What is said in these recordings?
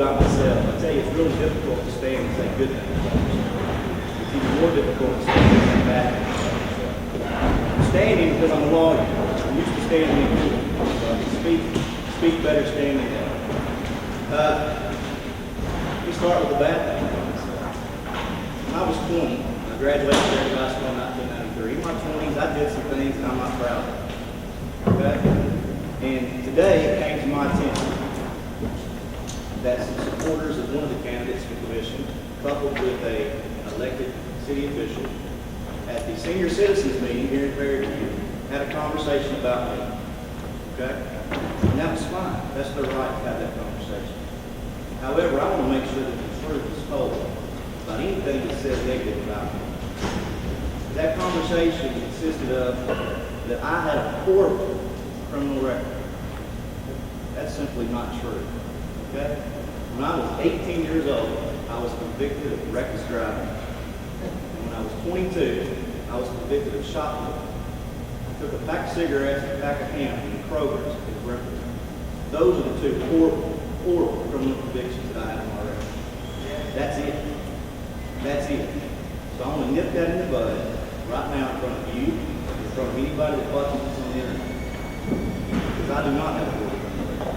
about myself. I tell you, it's really difficult to stand and say good things about yourself. It's even more difficult to stand and say bad things about yourself. I'm standing because I'm a lawyer. I'm used to standing in court. So I can speak better standing there. Let me start with the bad thing. When I was 20, I graduated from Fairview High School in 1993. In my 20s, I did some things that I'm not proud of. Okay? And today, it came to my attention that some supporters of one of the candidates for commission, coupled with an elected city official, at the senior citizens meeting here in Fairview, had a conversation about me. Okay? And that was fine. That's their right to have that conversation. However, I want to make sure that the truth is told about anything that says negative about me. That conversation consisted of that I had a horrible criminal record. That's simply not true. Okay? When I was 18 years old, I was convicted of reckless driving. And when I was 22, I was convicted of shoplifting. I took a pack of cigarettes and a pack of ham from Kroger's in Brentwood. Those are the two horrible criminal convictions that I have on my record. That's it. That's it. So I'm going to nip that in the bud right now in front of you, in front of anybody that watches this on the internet. Because I do not have a horrible criminal record.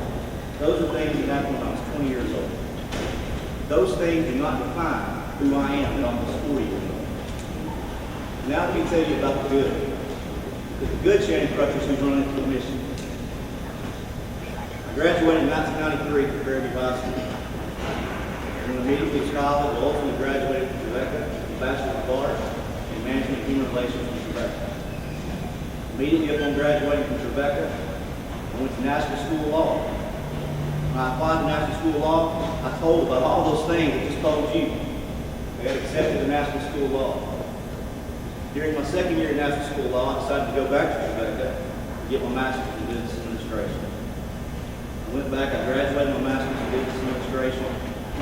Those are things that happened when I was 20 years old. Those things do not define who I am at almost 40 years old. Now let me tell you about the good. The good Shane Crutchers who's running the commission. I graduated in 1993 from Fairview High School. I went immediately to college, ultimately graduated from Rebecca, with a Bachelor of Arts in Management and Human Relations from Rebecca. Immediately upon graduating from Rebecca, I went to National School of Law. When I applied to National School of Law, I told about all those things I just told you. I got accepted to National School of Law. During my second year at National School of Law, I decided to go back to Rebecca and get my master's in business administration. I went back, I graduated my master's in business administration,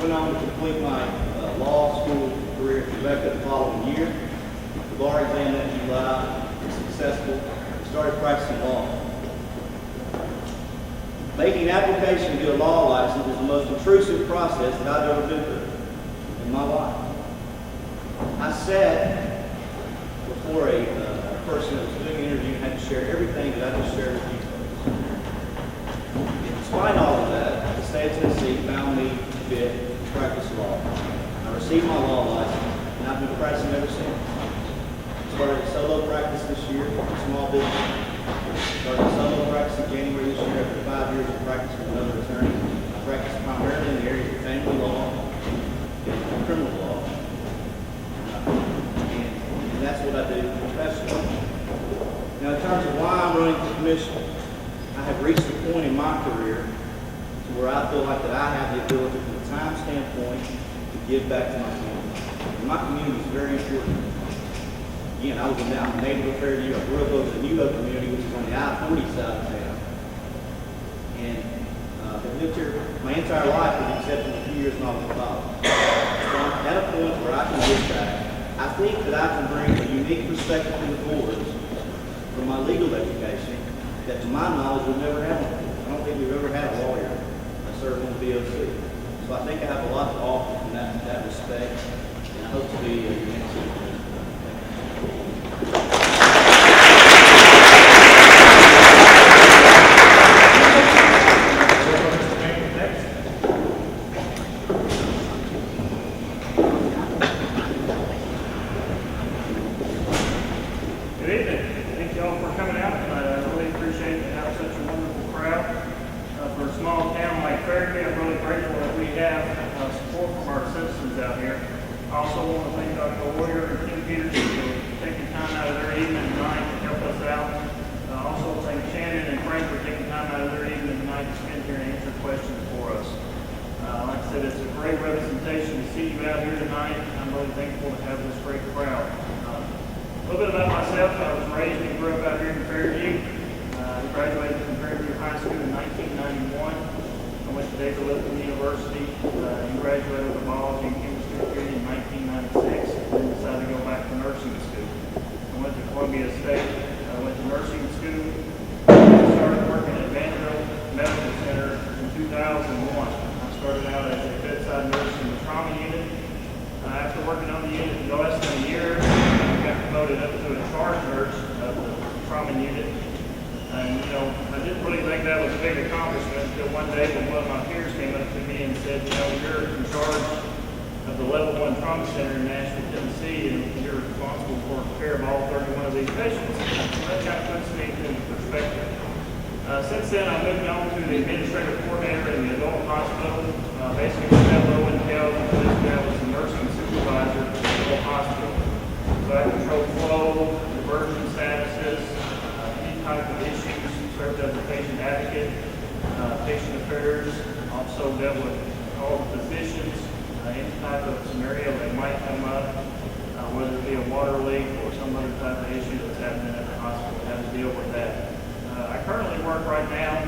went on to complete my law school career at Rebecca the following year. The bar exam that July was successful. I started practicing law. Making an application to get a law license was the most intrusive process that I've ever been through in my life. I sat before a person that was doing an interview and had to share everything that I just shared with you folks. Despite all of that, the state of Tennessee found me fit to practice law. I received my law license, and I've been practicing ever since. I started solo practice this year, small business. Started solo practice in January this year after 5 years of practice with another attorney. I practice primarily in the areas of family law and criminal law. And that's what I do professionally. Now, in terms of why I'm running for commission, I have reached a point in my career to where I feel like that I have the ability from a time standpoint to give back to my community. And my community is very important. Again, I'm a native of Fairview. I grew up over the New Hope community, which is on the I-40 side of town. And I've lived here my entire life with the exception of a few years when I was in college. So I'm at a point where I can give back. I think that I can bring a unique perspective to the boards from my legal education that, to my knowledge, we've never had one. I don't think we've ever had a lawyer that served on the BOC. So I think I have a lot to offer in that respect, and I hope to be a unique citizen. I also want to thank Dr. Warrior and Kenneth Peterson for taking time out of their evening tonight to help us out. Also thank Shannon and Frank for taking time out of their evening tonight to spend here and answer questions for us. Like I said, it's a great representation to see you out here tonight. I'm really thankful to have this great crowd. A little bit about myself. I was raised and grew up out here in Fairview. I graduated from Fairview High School in 1991. I went to David Littleton University and graduated with a biology and chemistry degree in 1996, and then decided to go back to nursing school. I went to Columbia State. I went to nursing school. I started working at Vanderbilt Medical Center in 2001. I started out as a big accomplishment until one day when one of my peers came up to me and said, you know, you're in charge of the level 1 trauma center in Nashville, Tennessee, and you're responsible for care of all 31 of these patients. So that kind of puts things into perspective. Since then, I moved on to the administrative coordinator in the adult hospital. Basically, what that role entails is I was the nursing supervisor for the adult hospital. So I control flow, diversion statuses, any type of issues, served as a patient advocate, patient affairs, also dealt with all the physicians, any type of scenario that might come up, whether it be a water leak or some other type of issue that's happening at the hospital, how to deal with that. I currently work right now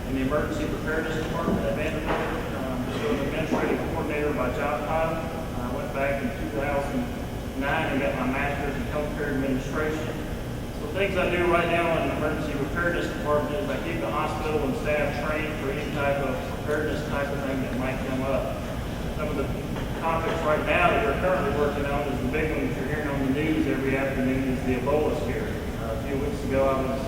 in the emergency preparedness department at Vanderbilt. I'm an administrative coordinator by job title. I went back in 2009 and got my master's in healthcare administration. So things I do right now in the emergency preparedness department is I keep the hospital and staff trained for any type of preparedness type of thing that might come up. Some of the topics right now that we're currently working on is the big one that you're hearing on the news every afternoon is the Ebola scare. A few weeks ago I was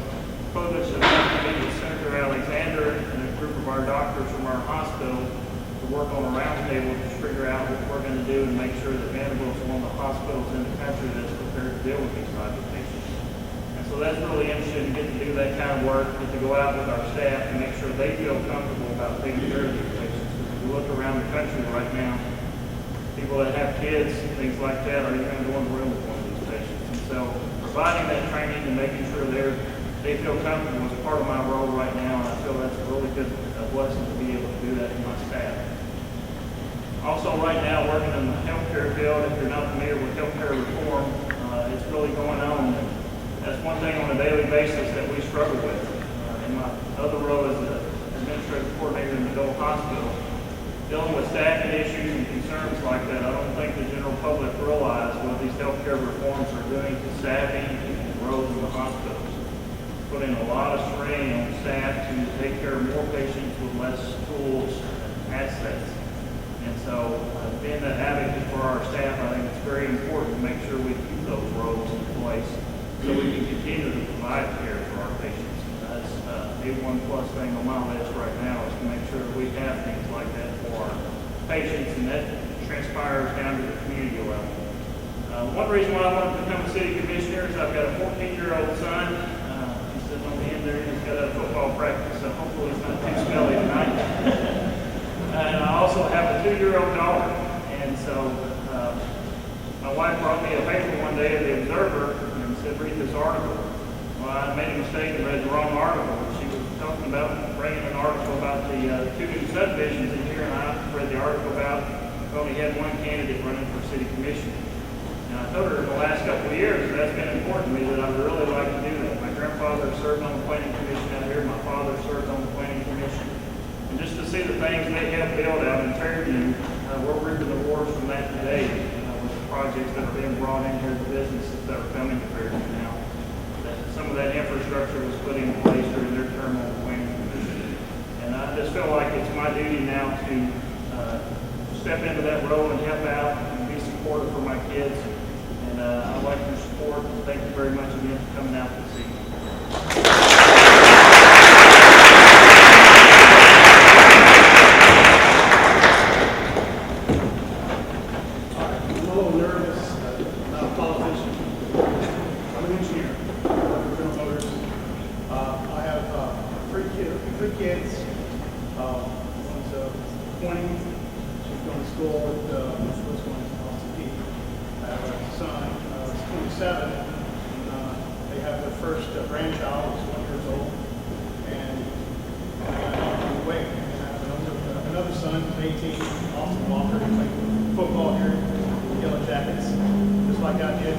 privileged to meet with Senator Alexander and a group of our doctors from our hospital to work on a roundtable to figure out what we're going to do and make sure that Vanderbilt is one of the hospitals in the country that's prepared to deal with these type of patients. And so that's really interesting to get to do that kind of work, get to go out with our staff and make sure they feel comfortable about taking care of these patients. Because if you look around the country right now, people that have kids, things like that, are even going to go in the room with one of these patients. And so providing that training and making sure they feel comfortable is part of my role right now, and I feel that's a really good blessing to be able to do that in my staff. Also right now, working in the healthcare field, if you're not familiar with healthcare reform, it's really going on. And that's one thing on a daily basis that we struggle with. In my other role as an administrative coordinator in the adult hospital, dealing with staffing issues and concerns like that, I don't think the general public realize what these healthcare reforms are doing to staffing and growth in the hospitals. Putting a lot of strain on staff to take care of more patients with less tools and assets. And so being that advocate for our staff, I think it's very important to make sure we keep those roles in place so we can continue to provide care for our patients. That's a one plus thing on my list right now is to make sure that we have things like that for our patients, and that transpires down to the community level. One reason why I wanted to become a city commissioner is I've got a 14-year-old son. On the end there, he's got a football practice, so hopefully it's not too smelly tonight. And I also have a 2-year-old daughter, and so my wife brought me a paper one day of the Observer and said, read this article. Well, I made a mistake and read the wrong article. She was talking about bringing an article about the 2 new subdivisions in here, and I read the article about we only had one candidate running for city commission. And I told her in the last couple of years that's been important to me, that I would really like to do that. My grandfather served on the planning commission out here. My father served on the planning commission. And just to see the things they have built out in Fairview, we're reaping the rewards from that today with the projects that are being brought in here, the businesses that are coming to Fairview now. Some of that infrastructure was put in place during their term on the planning commission. And I just feel like it's my duty now to step into that role and help out and be supportive for my kids. And I like your support. Thank you very much again for coming out this evening. I'm a little nervous, not a politician. I'm an engineer. I work with General Motors. I have three kids. One's 20. She's going to school at what's going to LCP. I have a son, who's 27. They have their first grandchild, who's 1 year old. And wait, and I have another son, who's 18, Austin Walker, who played football here, Yellow Jackets, just like I did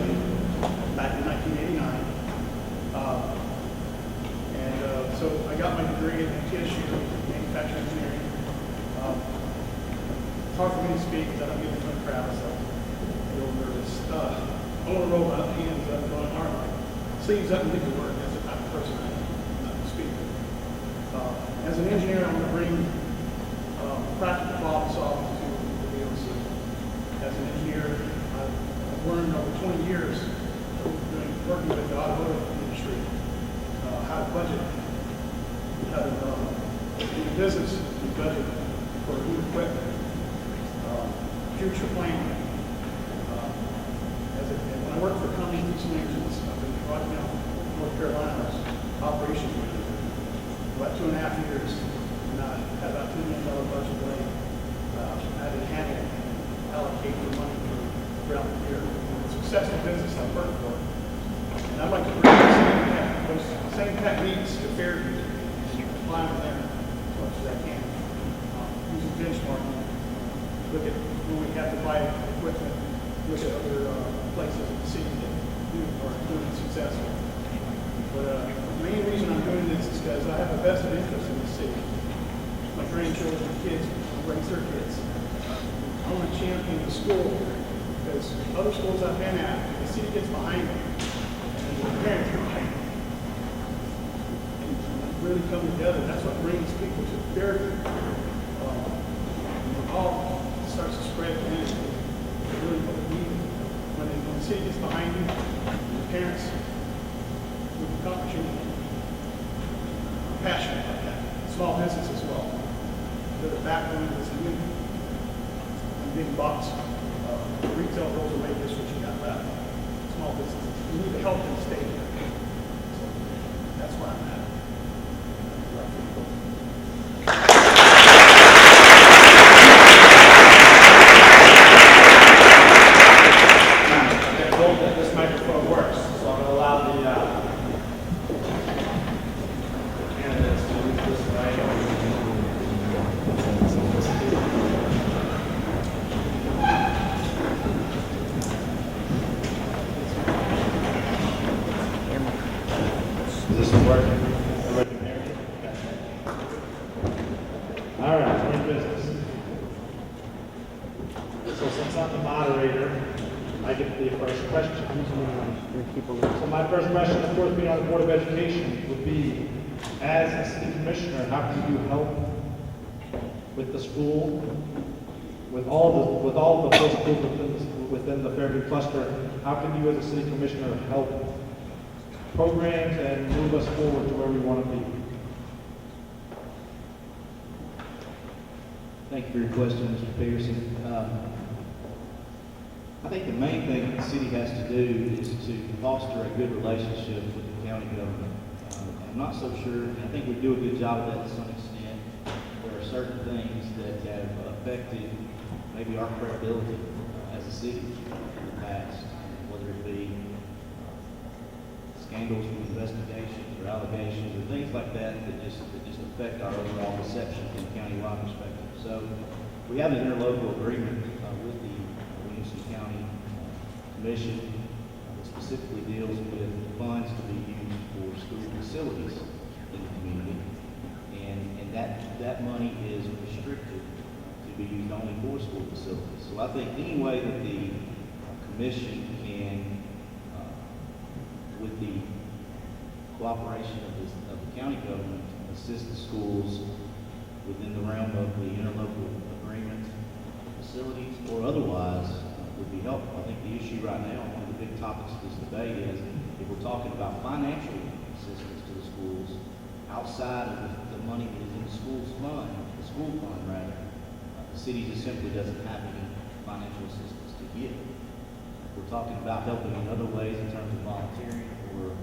back in 1989. So I got my degree in TSU, manufacturing engineering. It's hard for me to speak because I don't get in front of crowds, so I'm a little nervous. I want to roll my hands up, my arm, sleeves up and get to work. That's the type of person I am, I'm not a speaker. As an engineer, I'm going to bring practical problem solving to the VOC. As an engineer, I've learned over 20 years working with the automotive industry how to budget, how to in the business, we budget for new equipment, future planning. When I worked for Company Teaching Agents up in Rocky Mount, North Carolina, I was operations manager for about 2.5 years, and I had about $2 million budget late. I had to handle and allocate the money throughout the year. It's a successful business I've worked for. And I'd like to bring those same techniques to Fairview and apply them there as much as I can. Using benchmarking, look at when we have to buy equipment, look at other places in the city that are doing successful. But the main reason I'm doing this is because I have a vested interest in the city. My grandchildren, kids, raise their kids. I want to champion the school because other schools I've been at, the city gets behind them. And the parents are behind them. And really come together. That's what brings people to Fairview. When it all starts to spread, then it's really what we need. When the city gets behind you, the parents will accomplish anything. I'm passionate about that. Small business as well. They're the backbone of this community. And big box. Retail goes away, this what you got left. Small businesses. You need to help them stay here. So that's where I'm at. I'm told that this microphone works, so I'm going to allow the candidates to move this way. Is this working? All right, we're in business. So since I'm the moderator, I get the first question. So my first question, of course, being on the Board of Education, would be, as a city commissioner, how can you help with the school, with all the schools within the Fairview cluster? How can you, as a city commissioner, help programs and move us forward to where we want to be? Thank you for your question, Mr. Peterson. I think the main thing that the city has to do is to foster a good relationship with the county government. I'm not so sure, and I think we do a good job of that to some extent. There are certain things that have affected maybe our credibility as a city in the past, whether it be scandals from investigations or allegations or things like that that just affect our overall perception from a county-wide perspective. So we have an interlocal agreement with the Williamson County Commission that specifically deals with funds to be used for school facilities in the community. And that money is restricted to be used only for school facilities. So I think any way that the commission can, with the cooperation of the county government, assist the schools within the realm of the interlocal agreement, facilities, or otherwise would be helpful. I think the issue right now, one of the big topics of this debate is if we're talking about financial assistance to the schools outside of the money that is in the school fund, the city just simply doesn't have any financial assistance to give. If we're talking about helping in other ways in terms of volunteering or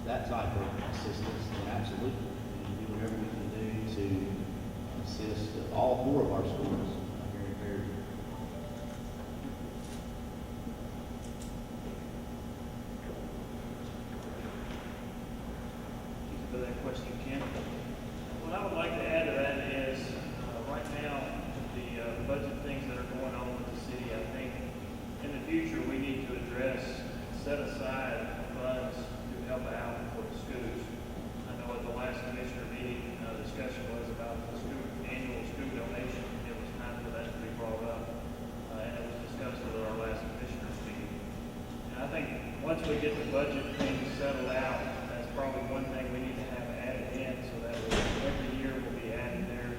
that type of assistance, then absolutely. We can do whatever we can do to assist all 4 of our schools here in Fairview. Thank you for that question, Ken. What I would like to add to that is, right now, the budget things that are going on with the city, I think in the future we need to address, set aside funds to help out for the schools. I know at the last commissioner meeting, discussion was about the annual school donation. It was time for that to be brought up, and it was discussed at our last commissioners meeting. And I think once we get the budget things settled out, that's probably one thing we need to have added in, so that every year will be added there.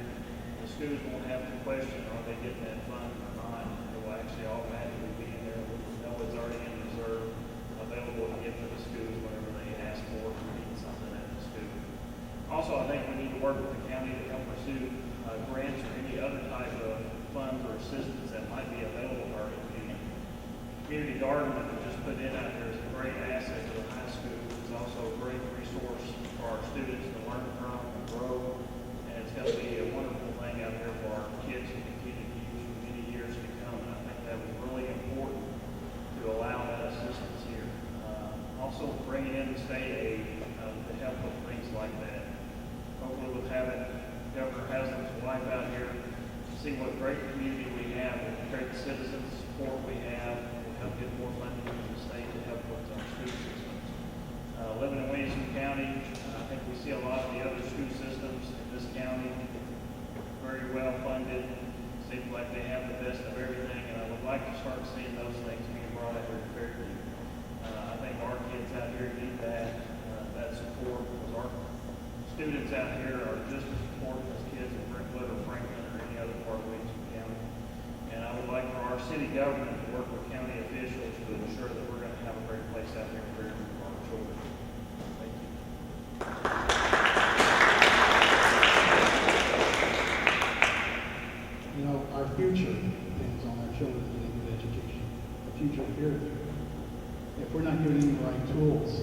The schools won't have to question, are they getting that fund or not? It will actually automatically be in there. We know it's already in reserve, available to give to the schools whenever they ask for or need something at the school. Also, I think we need to work with the county to help pursue any other type of funds or assistance that might be available to our community. Community garden that we just put in out there is a great asset to the high school. It's also a great resource for our students to learn from and grow. And it's going to be a wonderful thing out there for our kids to continue to use for many years to come. And I think that was really important to allow that assistance here. Also bringing in the state aid to help with things like that. Hopefully with having Governor Haslam's wife out here, see what great community we have, what great citizen support we have, will help get more funding from the state to help with our school systems. Living in Williamson County, I think we see a lot of the other school systems in this county very well funded. Seems like they have the best of everything, and I would like to start seeing those things being brought up here in Fairview. I think our kids out here need that support, because our students out here are just as important as kids in Brentwood or Franklin or any other part of Williamson County. And I would like for our city government to work with county officials to ensure that we're going to have a great place out here in Fairview for our children. Thank you. You know, our future depends on our children getting a good education, the future of Fairview. If we're not giving them the right tools,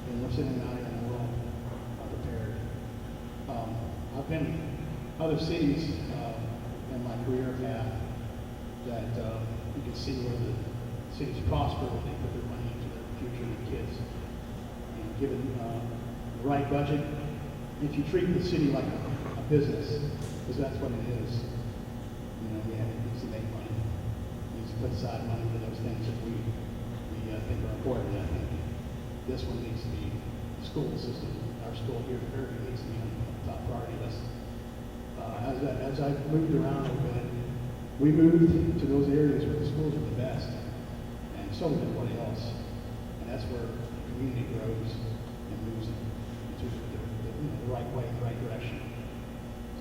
then we're sitting out here in the world unprepared. I've been in other cities in my career path that you can see where the cities prosper when they put their money into the future of the kids. And given the right budget, if you treat the city like a business, because that's what it is, you know, it needs to make money. It needs to put aside money for those things that we think are important. I think this one needs to be the school system. Our school here in Fairview needs to be on the top priority list. As I moved around a little bit, we moved to those areas where the schools are the best, and so did everybody else. And that's where the community grows and moves into the right way, the right direction.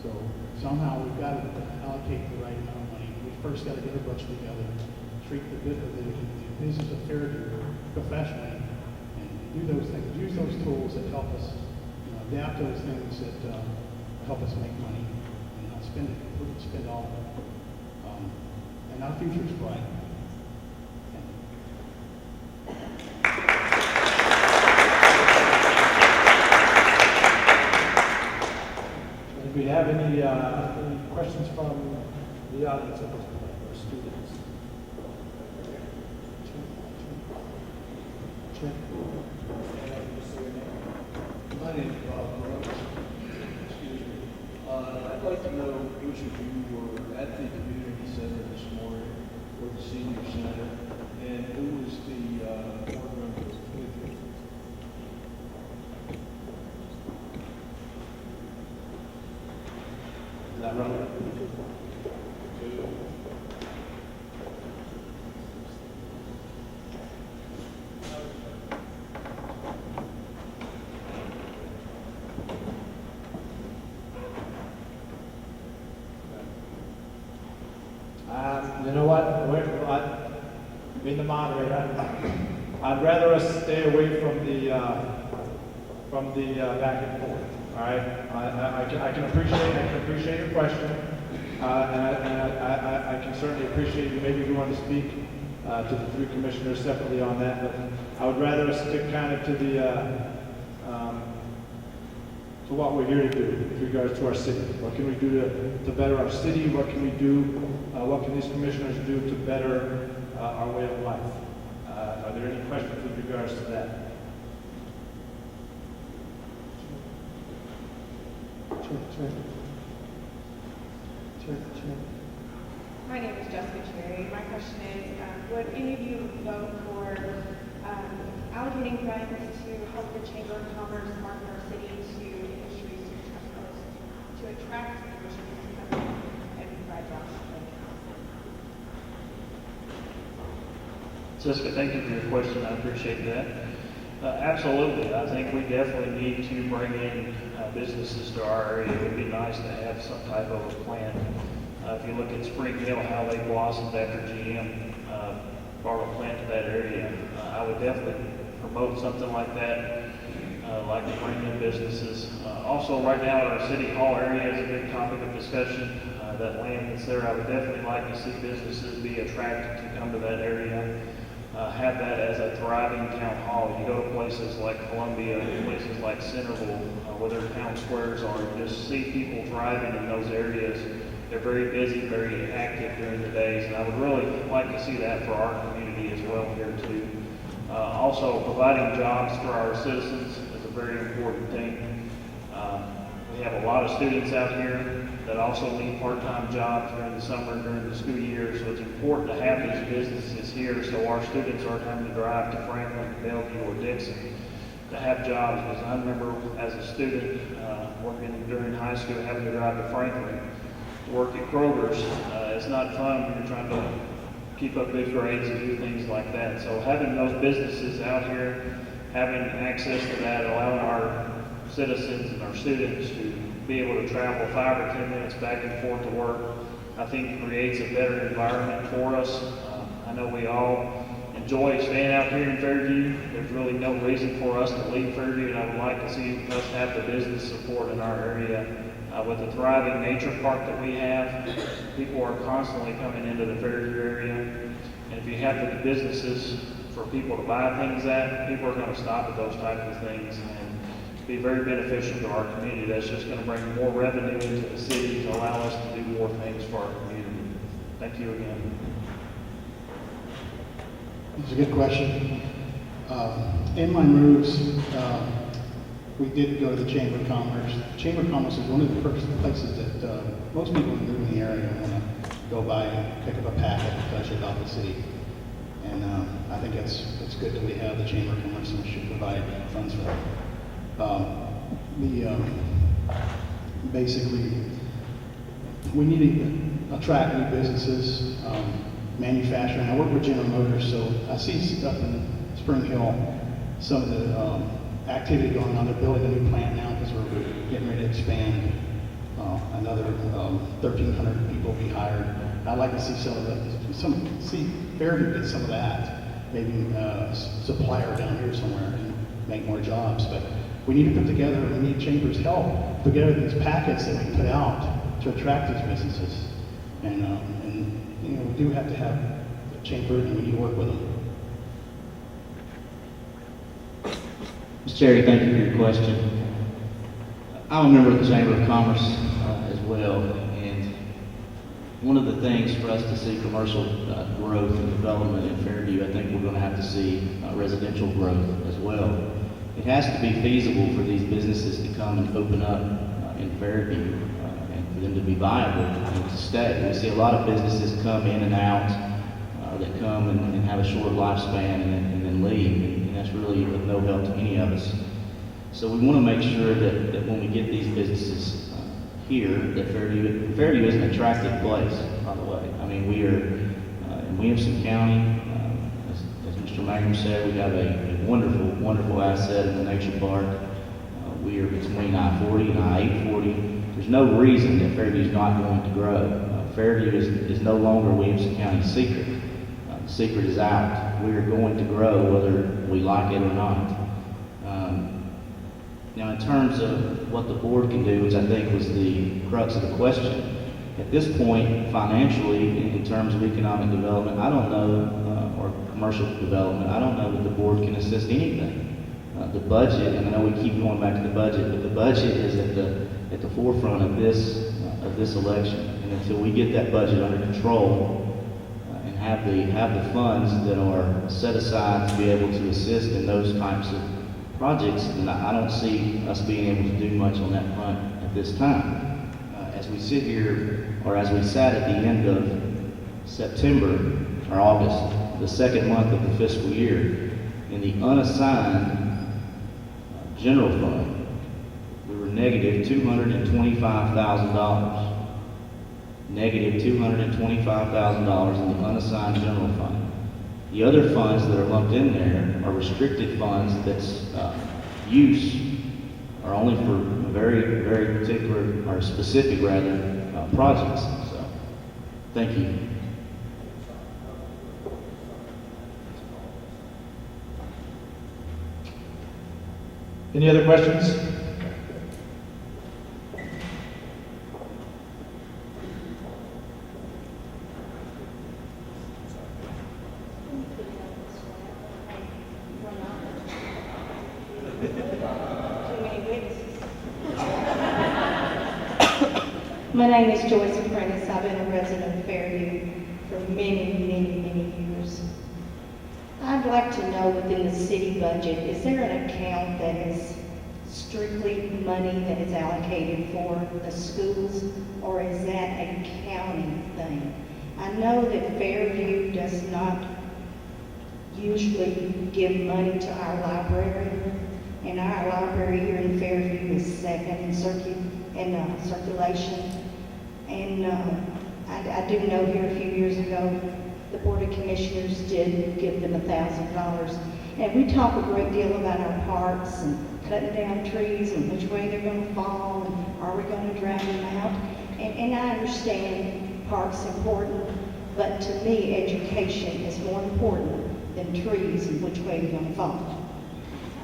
So somehow we've got to allocate the right amount of money. We first got to get a budget together, treat the business of Fairview professionally, and do those things, use those tools that help us, adapt those things that help us make money, and not spend it completely, spend all of it. And our future is bright. Do we have any questions from the audience at this point, or students? My name is Bob Brooks. Excuse me. I'd like to know which of you were at the community center this morning, or the senior center, and who was the board member with you? Is that right? You know what? Being the moderator, I'd rather us stay away from the back and forth. All right, I can appreciate your question, and I can certainly appreciate you. Maybe you want to speak to the three commissioners separately on that, but I would rather us stick kind of to the to what we're here to do with regards to our city. What can we do to better our city? What can we do? What can these commissioners do to better our way of life? Are there any questions with regards to that? My name is Jessica Cherry. My question is, would any of you vote for allocating funds to help the Chamber of Commerce market our city to industries to attract industries to come in and provide jobs? Jessica, thank you for your question. I appreciate that. Absolutely. I think we definitely need to bring in businesses to our area. It would be nice to have some type of a plan. If you look at Spring Hill, how they blossomed after GM brought a plant to that area, I would definitely promote something like that, like to bring in businesses. Also, right now, our City Hall area is a big topic topic of discussion, that land that's there. I would definitely like to see businesses be attracted to come to that area. Have that as a thriving town hall. You go to places like Columbia, places like Centerville, where their town squares are, and just see people thriving in those areas. They're very busy, very active during the days, and I would really like to see that for our community as well here too. Also, providing jobs for our citizens is a very important thing. We have a lot of students out here that also need part-time jobs during the summer and during the school year, so it's important to have these businesses here so our students aren't having to drive to Franklin, Bellevue, or Dixon to have jobs. Because I remember as a student working during high school having to drive to Franklin to work at Kroger's. It's not fun when you're trying to keep up good grades and do things like that. So having those businesses out here, having access to that, allowing our citizens and our students to be able to travel 5 or 10 minutes back and forth to work, I think creates a better environment for us. I know we all enjoy staying out here in Fairview. There's really no reason for us to leave Fairview, and I would like to see us have the business support in our area. With the thriving nature park that we have, people are constantly coming into the Fairview area. And if you have the businesses for people to buy things at, people are going to stop at those types of things and be very beneficial to our community. That's just going to bring more revenue into the city to allow us to do more things for our community. Thank you again. It's a good question. In my moves, we did go to the Chamber of Commerce. The Chamber of Commerce is one of the first places that most people who live in the area want to go by and pick up a packet and touch it off the city. And I think it's good that we have the Chamber of Commerce and we should provide funds for that. Basically, we need to attract new businesses, manufacturing. I work with General Motors, so I see up in Spring Hill some of the activity going on. They're building a new plant now because we're getting ready to expand. Another 1,300 people be hired. I'd like to see see Fairview get some of that. Maybe a supplier down here somewhere and make more jobs. But we need to put together, we need Chamber's help, put together these packets that we put out to attract these businesses. And you know, we do have to have a Chamber and we need to work with them. Mr. Cherry, thank you for your question. I'm a member of the Chamber of Commerce as well, and one of the things for us to see commercial growth and development in Fairview, I think we're going to have to see residential growth as well. It has to be feasible for these businesses to come and open up in Fairview and for them to be viable and to stay. We see a lot of businesses come in and out that come and have a short lifespan and then leave, and that's really of no help to any of us. So we want to make sure that when we get these businesses here, that Fairview is an attractive place, by the way. I mean, we are in Williamson County, as Mr. Mangum said, we have a wonderful, wonderful asset in the nature park. We are between I-40 and I-840. There's no reason that Fairview is not going to grow. Fairview is no longer Williamson County's secret. The secret is out. We are going to grow whether we like it or not. Now, in terms of what the board can do, which I think was the crux of the question, at this point, financially, in terms of economic development, I don't know, or commercial development, I don't know that the board can assist anything. The budget, and I know we keep going back to the budget, but the budget is at the forefront of this election, and until we get that budget under control and have the funds that are set aside to be able to assist in those types of projects, and I don't see us being able to do much on that front at this time. As we sit here, or as we sat at the end of September or August, the second month of the fiscal year, in the unassigned general fund, we were negative $225,000. Negative $225,000 in the unassigned general fund. The other funds that are lumped in there are restricted funds that's use are only for very, very particular, or specific rather, projects. So, thank you. Any other questions? My name is Joyce Apprentice. I've been a resident of Fairview for many years. I'd like to know within the city budget, is there an account that is strictly money that is allocated for the schools, or is that a county thing? I know that Fairview does not usually give money to our library, and our library here in Fairview is second in circulation. And I do know here a few years ago, the Board of Commissioners did give them $1,000. And we talk a great deal about our parks and cutting down trees and which way they're going to fall and are we going to drag them out. And I understand parks important, but to me, education is more important than trees and which way they're going to fall.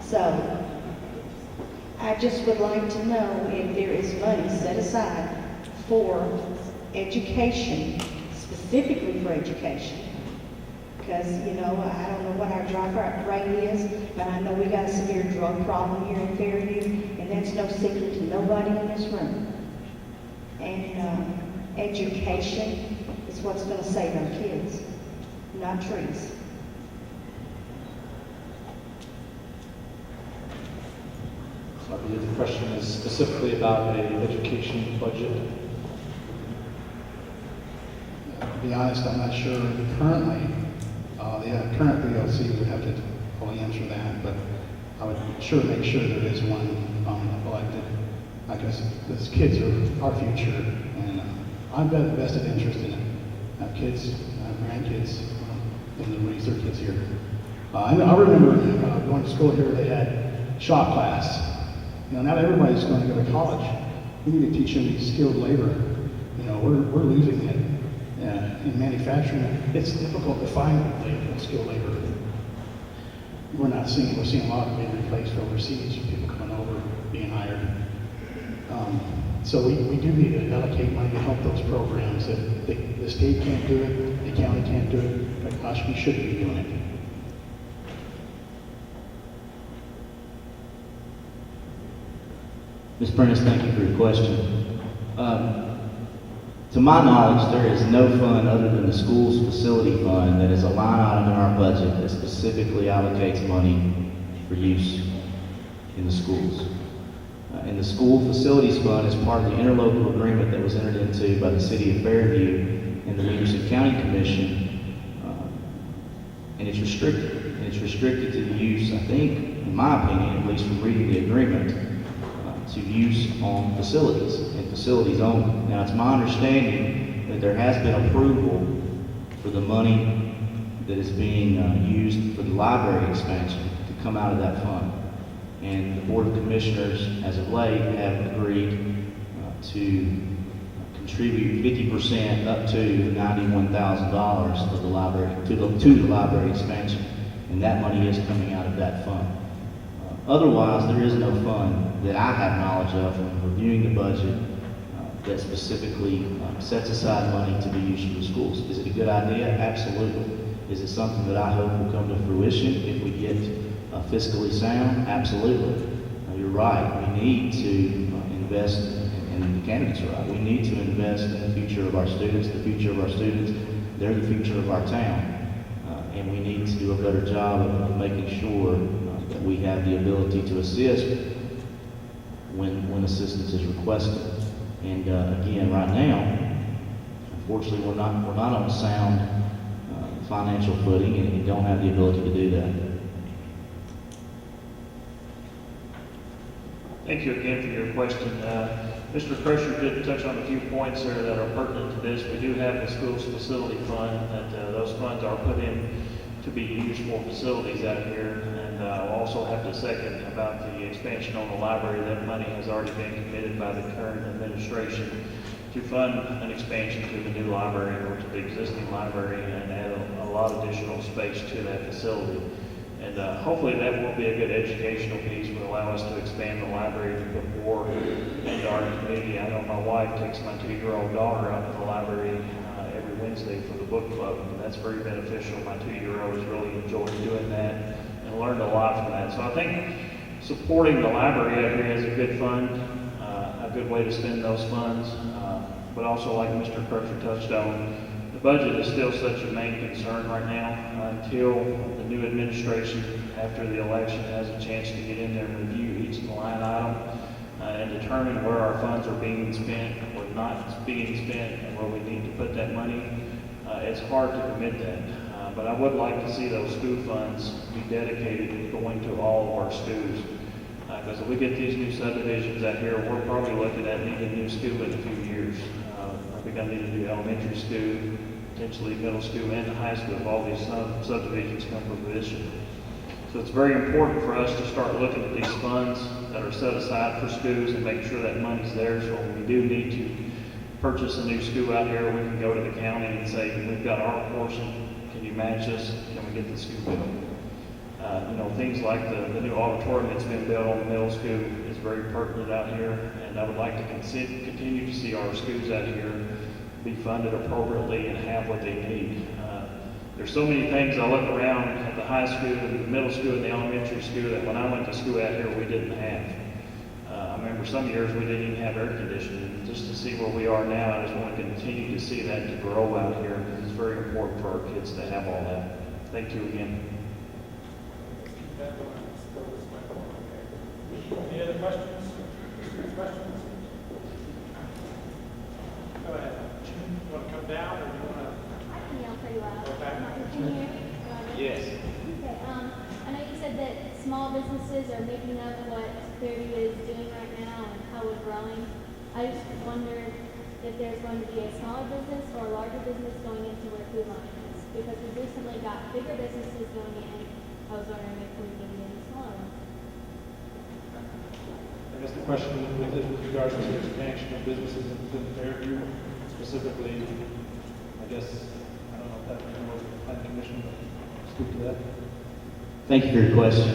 So I just would like to know if there is money set aside for education, specifically for education. Because, you know, I don't know what our dropout rate is, but I know we got a severe drug problem here in Fairview, and that's no secret to nobody in this room. And education is what's going to save our kids, not trees. So I believe the question is specifically about an education budget. To be honest, I'm not sure currently. The current VLC would have to fully answer that, but I would make sure there is one elected. I guess these kids are our future, and I've got a vested interest in it. I have kids, I have grandkids, and raise their kids here. I remember going to school here, they had shop class. You know, not everybody's going to go to college. We need to teach them skilled labor. You know, we're losing it. In manufacturing, it's difficult to find skilled labor. We're seeing a lot of being replaced overseas, people coming over, being hired. So we do need to allocate money to help those programs. If the state can't do it, the county can't do it, but gosh, we should be doing it. Ms. Prentice, thank you for your question. To my knowledge, there is no fund other than the school's facility fund that is a line item in our budget that specifically allocates money for use in the schools. And the school facilities fund is part of the interlocal agreement that was entered into by the city of Fairview and the Peterson County Commission, and it's restricted. And it's restricted to the use, I think, in my opinion, at least from reading the agreement, to use on facilities and facilities only. Now, it's my understanding that there has been approval for the money that is being used for the library expansion to come out of that fund. And the Board of Commissioners, as of late, have agreed to contribute 50% up to $91,000 to the library, to the library expansion. And that money is coming out of that fund. Otherwise, there is no fund that I have knowledge of from reviewing the budget that specifically sets aside money to be used for the schools. Is it a good idea? Absolutely. Is it something that I hope will come to fruition if we get fiscally sound? Absolutely. You're right. We need to invest, and the candidates are right. We need to invest in the future of our students. The future of our students, they're the future of our town. And we need to do a better job of making sure that we have the ability to assist when assistance is requested. And again, right now, unfortunately, we're not on a sound financial footing, and we don't have the ability to do that. Thank you again for your question. Mr. Crusher did touch on a few points there that are pertinent to this. We do have the school's facility fund, that those funds are put in to be used for facilities out here. And I'll also have to second about the expansion on the library. That money has already been committed by the current administration to fund an expansion to the new library or to the existing library and add a lot of additional space to that facility. And hopefully that will be a good educational piece, will allow us to expand the library to put more into our community. I know my wife takes my 2-year-old daughter out to the library every Wednesday for the book club, and that's very beneficial. My 2-year-old has really enjoyed doing that and learned a lot from that. So I think supporting the library out here is a good fund, a good way to spend those funds. but also like Mr. Crutcher touched on, the budget is still such a main concern right now until the new administration, after the election, has a chance to get in there and review each line item and determine where our funds are being spent or not being spent and where we need to put that money. It's hard to commit that, but I would like to see those school funds be dedicated going to all of our schools. Because if we get these new subdivisions out here, we're probably looking at needing a new school in a few years. We're going to need a new elementary school, potentially middle school and high school if all these subdivisions come to fruition. So it's very important for us to start looking at these funds that are set aside for schools and make sure that money's there. So when we do need to purchase a new school out here, we can go to the county and say, we've got our portion, can you match us? Can we get the school built? Things like the new auditorium that's been built on the middle school is very pertinent out here, and I would like to continue to see our schools out here be funded appropriately and have what they need. There's so many things I look around at the high school and the middle school and the elementary school that when I went to school out here we didn't have. I remember some years we didn't even have air conditioning. Just to see where we are now, I just want to continue to see that to grow out here. It's very important for our kids to have all that. Thank you again. Any other questions? Questions? Go ahead. Jim, you want to come down or do you want to? I can yell pretty loud. Okay. Can you hear me? Yes. Okay, I know you said that small businesses are making up what Fairview is doing right now and how we're growing. I just wondered if there's going to be a smaller business or a larger business going into where Food Line is. Because we've recently got bigger businesses going in. I was wondering if we could get any smaller ones. I guess the question with regards to the expansion of businesses within Fairview, specifically, I guess, I don't know if that was the planning commission, but speak to that. Thank you for your question.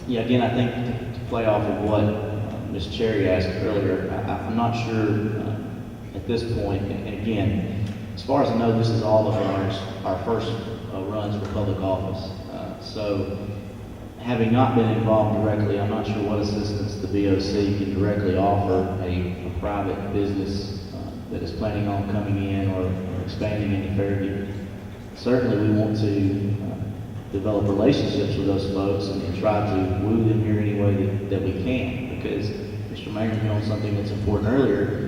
Again, I think to play off of what Ms. Cherry asked earlier, I'm not sure at this point, and again, as far as I know, this is all of our first runs for public office. So having not been involved directly, I'm not sure what assistance the BOC can directly offer a private business that is planning on coming in or expanding into Fairview. Certainly we want to develop relationships with those folks and try to woo them here any way that we can, because Mr. Mayor hit on something that's important earlier.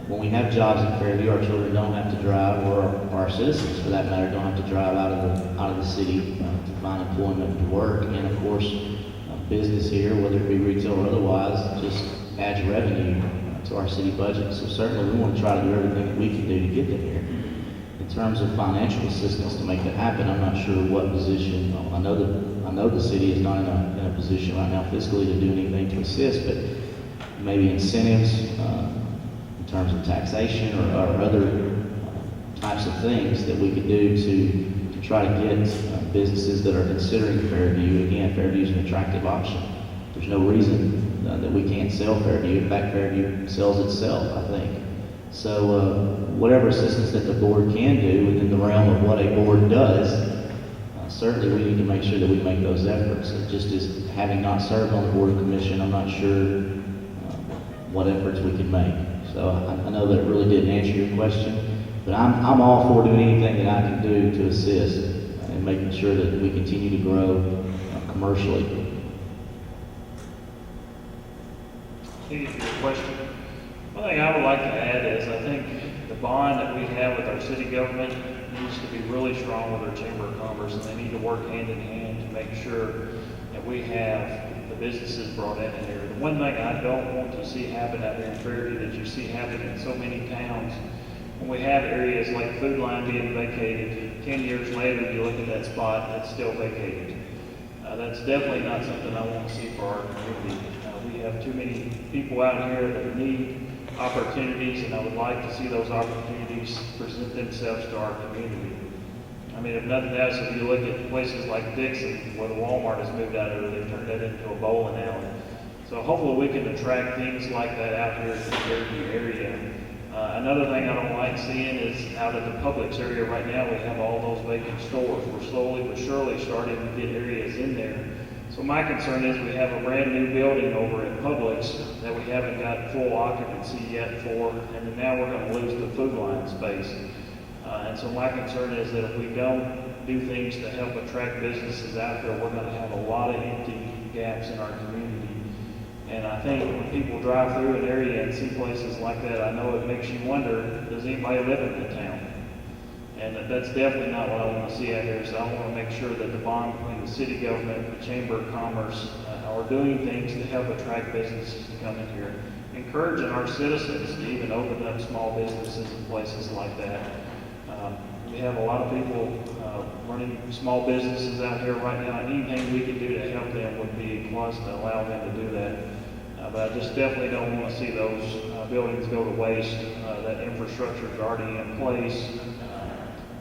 When we have jobs in Fairview, our children don't have to drive, or our citizens, for that matter, don't have to drive out of the city to find employment to work. And of course, business here, whether it be retail or otherwise, just adds revenue to our city budget. So certainly we want to try to do everything that we can do to get them here. In terms of financial assistance to make that happen, I'm not sure what position. I know the city is not in a position right now fiscally to do anything to assist, but maybe incentives in terms of taxation or other types of things that we could do to try to get businesses that are considering Fairview. Again, Fairview is an attractive option. There's no reason that we can't sell Fairview. In fact, Fairview sells itself, I think. So whatever assistance that the board can do within the realm of what a board does, certainly we need to make sure that we make those efforts. It just as having not served on the Board of Commission, I'm not sure what efforts we can make. So I know that it really didn't answer your question, but I'm all for doing anything that I can do to assist in making sure that we continue to grow commercially. Thank you for your question. One thing I would like to add is I think the bond that we have with our city government needs to be really strong with our Chamber of Commerce, and they need to work hand in hand to make sure that we have the businesses brought in here. The one thing I don't want to see happen out there in Fairview that you see happen in so many towns, when we have areas like Food Line being vacated, 10 years later you look at that spot and it's still vacated. That's definitely not something I want to see for our community. We have too many people out here that need opportunities, and I would like to see those opportunities present themselves to our community. I mean, if nothing else, if you look at places like Dixon, where the Walmart has moved out of there, they've turned that into a bowling alley. So hopefully we can attract things like that out here in the Fairview area. Another thing I don't like seeing is out in the Publix area right now, we have all those vacant stores. We're slowly but surely starting to get areas in there So my concern is we have a brand new building over at Publix that we haven't got full occupancy yet for, and then now we're gonna lose the food line space. And so my concern is that if we don't do things to help attract businesses out there, we're gonna have a lot of empty gaps in our community. And I think when people drive through an area and see places like that, I know it makes you wonder, does anybody live in the town? And that's definitely not what I want to see out here. So I want to make sure that the bond between the city government, the Chamber of Commerce, are doing things to help attract businesses to come in here. Encouraging our citizens to even open up small businesses in places like that. We have a lot of people running small businesses out here right now, and anything we can do to help them would be a plus to allow them to do that. But I just definitely don't want to see those buildings go to waste. That infrastructure is already in place.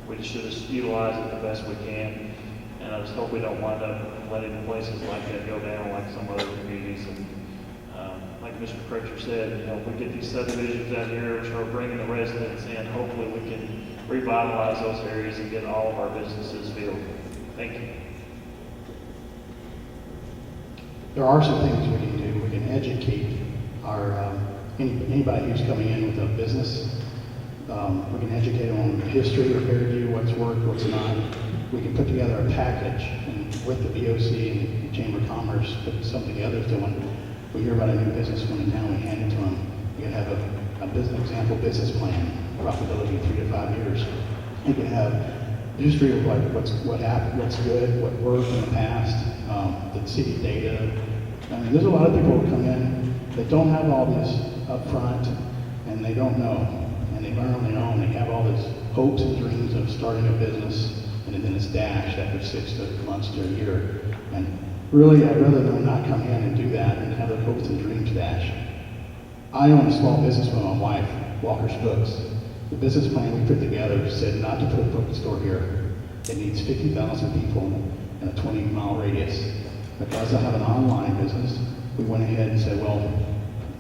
We just should just utilize it the best we can. And I just hope we don't wind up letting places like that go down like some other communities. And like Mr. Pritchard said, if we get these subdivisions out here, start bringing the residents in, hopefully we can revitalize those areas and get all of our businesses filled. Thank you. There are some things we can do. We can educate our anybody who's coming in with a business. We can educate them on the history of Fairview, what's worked, what's not. We can put together a package and with the BOC and the Chamber of Commerce, put something together so when we hear about a new business coming in town, we hand it to them. We can have a business example business plan, profitability 3 to 5 years. We can have the history of like what happened, what's good, what worked in the past, the city data. I mean, there's a lot of people who come in that don't have all this up front and they don't know. And they learn on their own. They have all these hopes and dreams of starting a business, and then it's dashed after 6 months to a year. And really, I'd rather them not come in and do that and have their hopes and dreams dashed. I own a small business with my wife, Walker's Books. The business plan we put together said not to put a bookstore here. It needs 50,000 people in a 20-mile radius. Because I have an online business, we went ahead and said, well,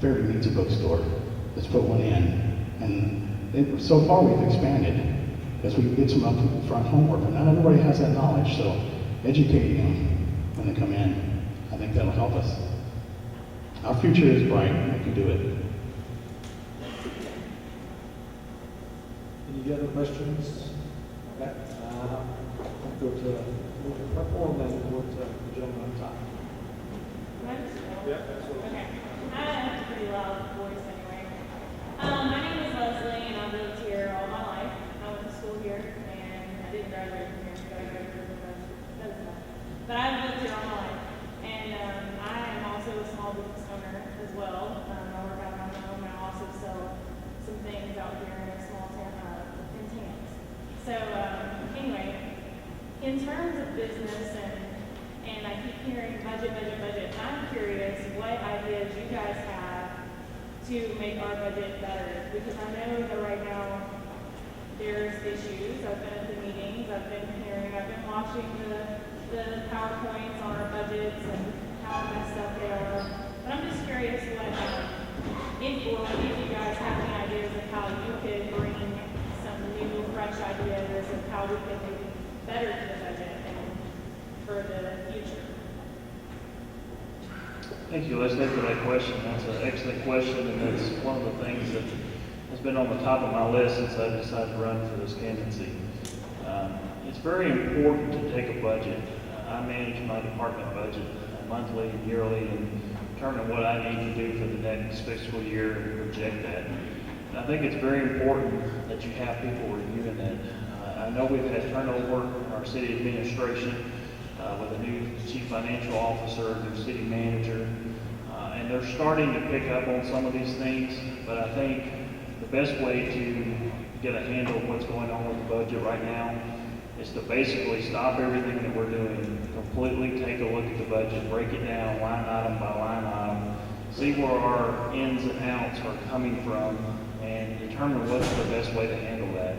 Fairview needs a bookstore. Let's put one in. And so far we've expanded as we get some up front homework, but not everybody has that knowledge, so educating them when they come in, I think that'll help us. Our future is bright, we can do it. Any other questions? Okay. Go to purple and then go to the gentleman on top. Yeah, absolutely. Okay. I have a pretty loud voice anyway. My name is Leslie, and I've lived here all my life. I went to school here, and I didn't graduate from here, but I graduated from Dist. But I've lived here all my life, and I am also a small business owner as well. I work out on my own, and I also sell some things out here in a small town in Tans. So anyway, in terms of business, and I keep hearing budget, I'm curious what ideas you guys have to make our budget better, because I know that right now there's issues. I've been at the meetings, I've been watching the PowerPoints on our budgets and how messed up they are. But I'm just curious if you guys have any ideas of how you could bring some new, fresh ideas of how we can make it better to the budget and for the future. Thank you, Leslie, for that question. That's an excellent question, and that's one of the things that has been on the top of my list since I decided to run for this candidacy. It's very important to take a budget. I manage my department budget monthly and yearly and determine what I need to do for the next fiscal year and project that. And I think it's very important that you have people reviewing that. I know we've had turnover in our city administration with a new chief financial officer, new city manager, and they're starting to pick up on some of these things, but I think the best way to get a handle of what's going on with the budget right now is to basically stop everything that we're doing, completely take a look at the budget, break it down line item by line item, see where our ins and outs are coming from, and determine what's the best way to handle that.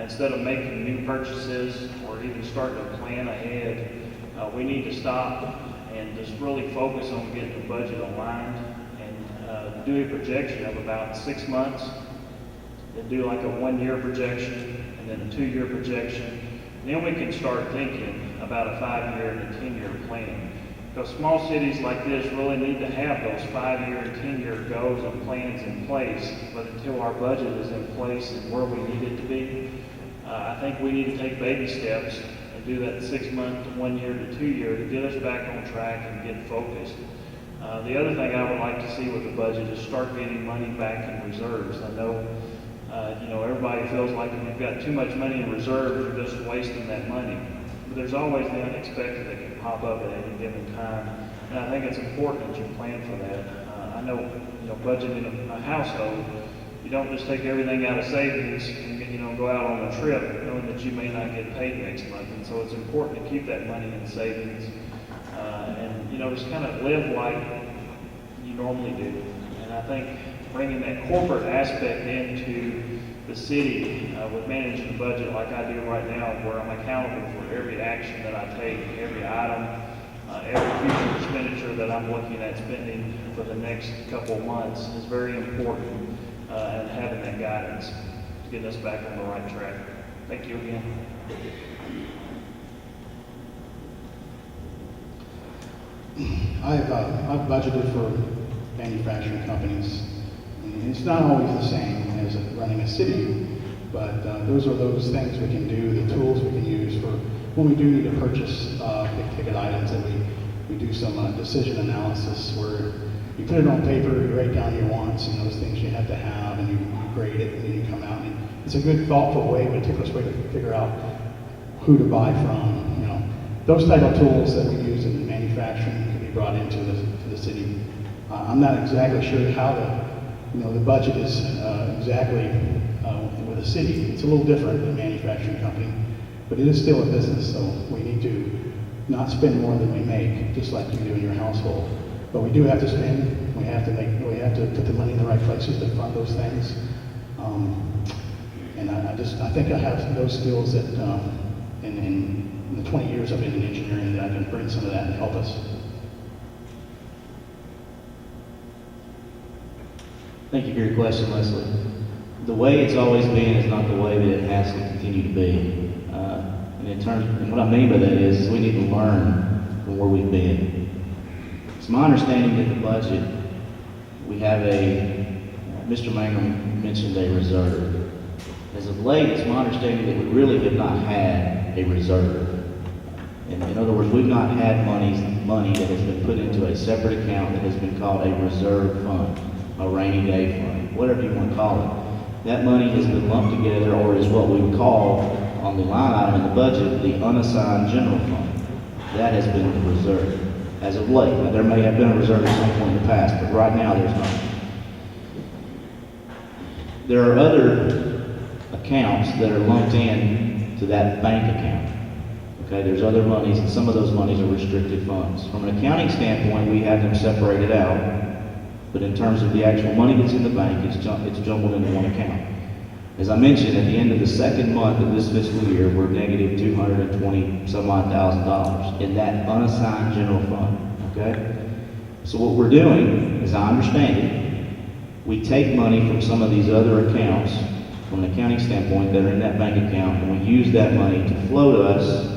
Instead of making new purchases or even starting to plan ahead, we need to stop and just really focus on getting the budget aligned and do a projection of about 6 months, then do like a 1-year projection and then a 2-year projection. Then we can start thinking about a 5-year and a 10-year plan. Because small cities like this really need to have those 5-year and 10-year goals and plans in place, but until our budget is in place and where we need it to be, I think we need to take baby steps and do that 6 month to 1 year to 2 year to get us back on track and get focused. The other thing I would like to see with the budget is start getting money back in reserves. I know, everybody feels like if you've got too much money in reserves, you're just wasting that money. But there's always the unexpected that can pop up at any given time, and I think it's important that you plan for that. I know, budgeting a household, you don't just take everything out of savings and go out on a trip knowing that you may not get paid next month, and so it's important to keep that money in savings and just kind of live like you normally do. And I think bringing that corporate aspect into the city with managing the budget like I do right now, where I'm accountable for every action that I take, every item, every future expenditure that I'm looking at spending for the next couple of months is very important, and having that guidance to get us back on the right track. Thank you again. I've budgeted for manufacturing companies. And it's not always the same as running a city, but those are those things we can do, the tools we can use for when we do need to purchase big ticket items, and we do some decision analysis where you put it on paper, you write down your wants and those things you have to have, and you grade it, and then you come out. And it's a good, thoughtful way, meticulous way to figure out who to buy from. Those type of tools that we use in manufacturing can be brought into the city. I'm not exactly sure how the budget is exactly with a city. It's a little different than a manufacturing company, but it is still a business, so we need to not spend more than we make, just like you do in your household. But we do have to spend. We have to put the money in the right places to fund those things. And I think I have those skills that in the 20 years I've been in engineering, that I can bring some of that and help us. Thank you for your question, Leslie. The way it's always been is not the way that it has to continue to be. And what I mean by that is we need to learn from where we've been. It's my understanding that the budget, we have Mr. Mangum mentioned a reserve. As of late, it's my understanding that we really have not had a reserve. In other words, we've not had money that has been put into a separate account that has been called a reserve fund, a rainy day fund, whatever you want to call it. That money has been lumped together, or is what we call on the line item in the budget, the unassigned general fund. That has been the reserve as of late. Now, there may have been a reserve at some point in the past, but right now there's not. There are other accounts that are lumped in to that bank account. Okay, there's other monies, and some of those monies are restricted funds. From an accounting standpoint, we have them separated out, but in terms of the actual money that's in the bank, it's jumbled into one account. As I mentioned, at the end of the second month of this fiscal year, we're negative $220,000 in that unassigned general fund, okay? So what we're doing, as I understand it, we take money from some of these other accounts, from an accounting standpoint, that are in that bank account, and we use that money to flow to us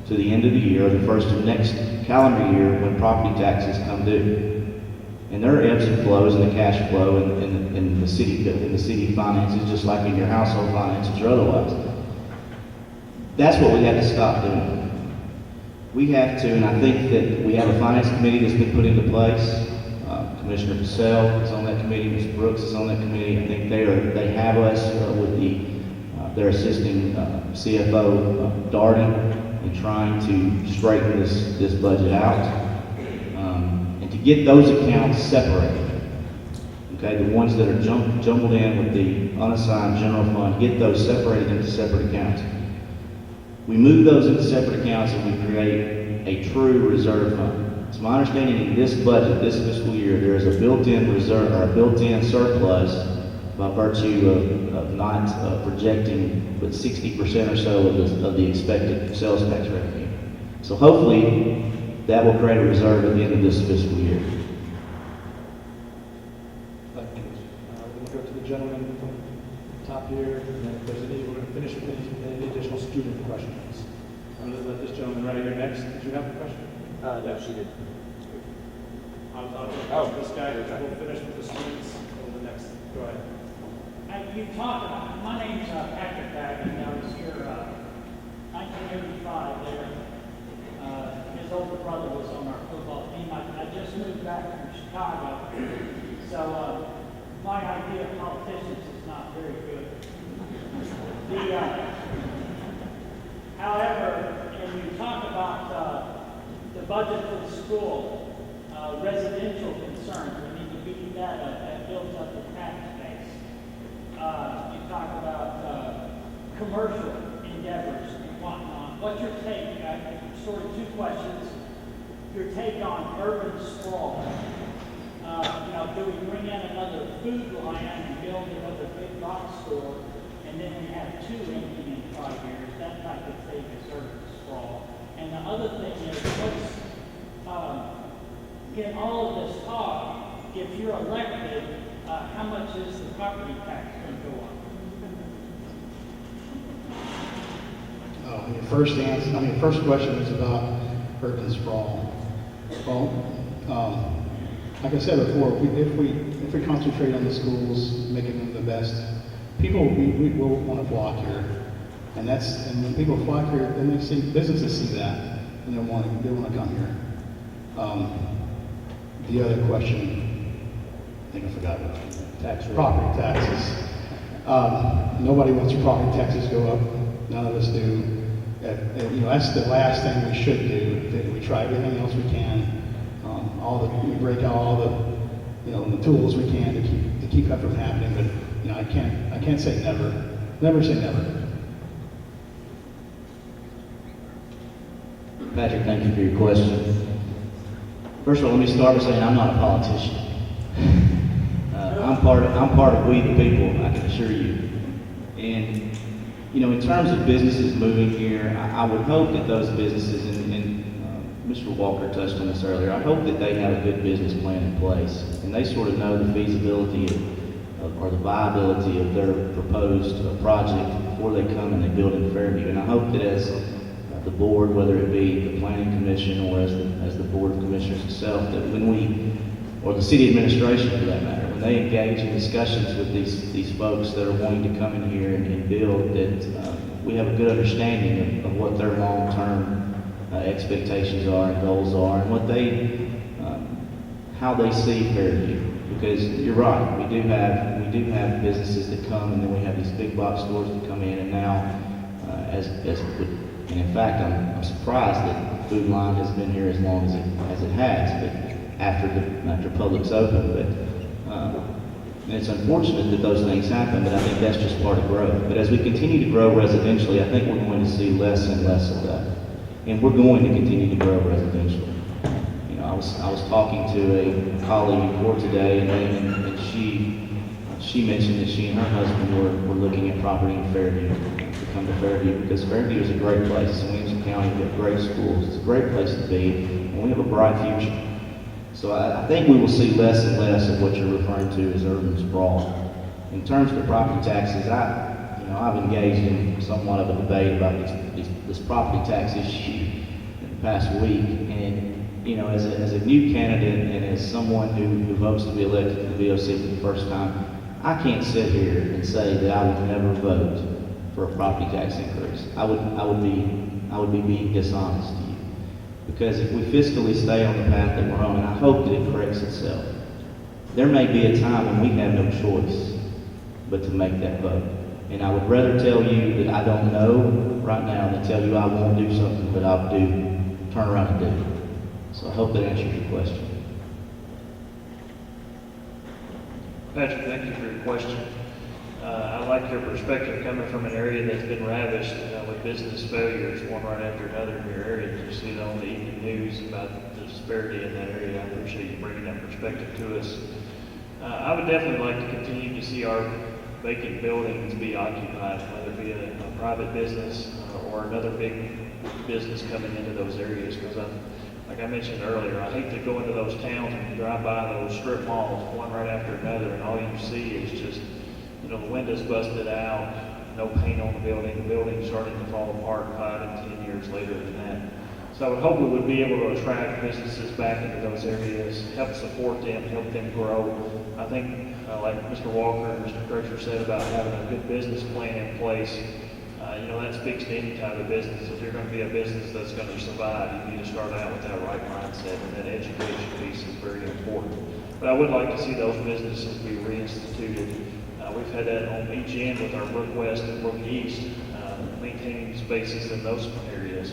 to the end of the year, or the first of next calendar year, when property taxes come due. And there are ebbs and flows in the cash flow in the city finances, just like in your household finances or otherwise. That's what we have to stop doing. We have to, and I think that we have a finance committee that's been put into place. Commissioner Purcell is on that committee. Ms. Brooks is on that committee. I think they have us with their assisting CFO Darden in trying to straighten this budget out. To get those accounts separated, okay, the ones that are jumbled in with the unassigned general fund, get those separated into separate accounts. We move those into separate accounts and we create a true reserve fund. It's my understanding in this budget, this fiscal year, there is a built-in reserve or a built-in surplus by virtue of not projecting but 60% or so of the expected sales tax revenue. So hopefully, that will create a reserve at the end of this fiscal year. Thank you. We're going to go to the gentleman from the top here, and then if there's any, we're going to finish with any additional student questions. I'm going to let this gentleman right here next. Did you have a question? No, she did. This guy will finish with the students over the next, go ahead. You talked about, my name's Patrick Bagley, I was here 1985 there. His older brother was on our football team. I just moved back from Chicago, so my idea of politicians is not very good. However, when you talk about the budget for the school, residential concerns, we need to beat that up. That builds up the tax base. You talk about commercial endeavors and whatnot. What's your take? Sort of two questions. Your take on urban sprawl. Do we bring in another food line and build another big box store, and then we have two empty in 5 years? That type of thing is urban sprawl. And the other thing is, in all of this talk, if you're elected, how much is the property tax going to go up? First question is about urban sprawl. Well, like I said before, if we concentrate on the schools, making them the best, people we will want to flock here, and when people flock here, then they see businesses see that, and they want to come here. The other question, I think I forgot what. Property taxes. Nobody wants your property taxes to go up. None of us do. That's the last thing we should do. That we try everything else we can. We break out all the tools we can to keep that from happening. But I can't say never. Never say never. Patrick, thank you for your question. First of all, let me start by saying I'm not a politician. I'm part of we the people, I can assure you. And in terms of businesses moving here, I would hope that those businesses, and Mr. Walker touched on this earlier, I hope that they have a good business plan in place, and they sort of know the feasibility or the viability of their proposed project before they come and they build in Fairview. And I hope that as the board, whether it be the planning commission or as the board of commissioners itself, that or the city administration for that matter, when they engage in discussions with these folks that are wanting to come in here and build, that we have a good understanding of what their long-term expectations are and goals are, and what how they see Fairview. Because you're right, we do have businesses that come, and then we have these big box stores that come in, and now and in fact, I'm surprised that the food line has been here as long as it has, but after Publix opened. But and it's unfortunate that those things happen, but I think that's just part of growth. But as we continue to grow residentially, I think we're going to see less and less of that, and we're going to continue to grow residentially. I was talking to a colleague before today, and she mentioned that she and her husband were looking at property in Fairview, to come to Fairview, because Fairview is a great place. In Williamson County, we have great schools. It's a great place to be, and we have a bright future. So I think we will see less and less of what you're referring to as urban sprawl. In terms of the property taxes, I've engaged in somewhat of a debate about this property tax issue in the past week, and as a new candidate and as someone who hopes to be elected to the VOC for the first time, I can't sit here and say that I would never vote for a property tax increase. I would be being dishonest to you, because if we fiscally stay on the path that we're on, and I hope that it corrects itself, there may be a time when we have no choice but to make that vote. And I would rather tell you that I don't know right now than tell you I won't do something, but I'll turn around and do it. So I hope that answers your question. Patrick, thank you for your question. I like your perspective coming from an area that's been ravished with business failures, one right after another in your area. You see it on the evening news about the disparity in that area. I appreciate you bringing that perspective to us. I would definitely like to continue to see our vacant buildings be occupied, whether it be a private business or another big business coming into those areas. Because like I mentioned earlier, I hate to go into those towns and drive by those strip malls, one right after another, and all you see is just, the windows busted out, no paint on the building starting to fall apart 5 and 10 years later than that. So I would hope we would be able to attract businesses back into those areas, help support them, help them grow. I think, like Mr. Walker and Mr. Kircher said about having a good business plan in place, you know, that speaks to any type of business. If you're going to be a business that's going to survive, you need to start out with that right mindset, and that education piece is very important. But I would like to see those businesses be reinstituted. We've had that on each end with our Brook West and Brook East, maintaining spaces in those areas.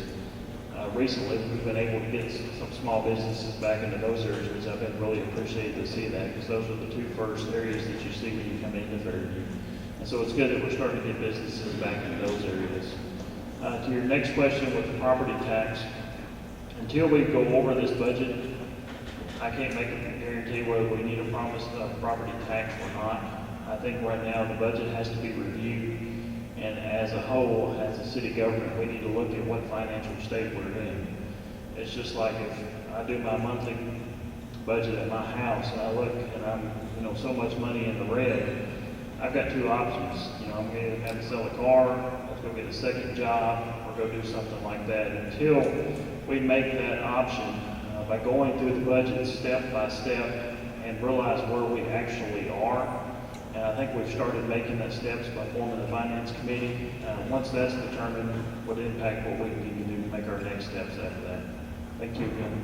Recently, we've been able to get some small businesses back into those areas. I've been really appreciated to see that, because those are the two first areas that you see when you come into Fairview. And so it's good that we're starting to get businesses back into those areas. To your next question with the property tax, until we go over this budget, I can't make a guarantee whether we need a promise of property tax or not. I think right now the budget has to be reviewed, and as a whole, as a city government, we need to look at what financial state we're in. It's just like if I do my monthly budget at my house and I look and I'm, you know, so much money in the red, I've got two options. You know, I'm going to have to sell a car, let's go get a second job, or go do something like that. Until we make that option, by going through the budget step by step and realize where we actually are. And I think we've started making that steps by forming the finance committee. Once that's determined, what impact what we need to do to make our next steps after that. Thank you again.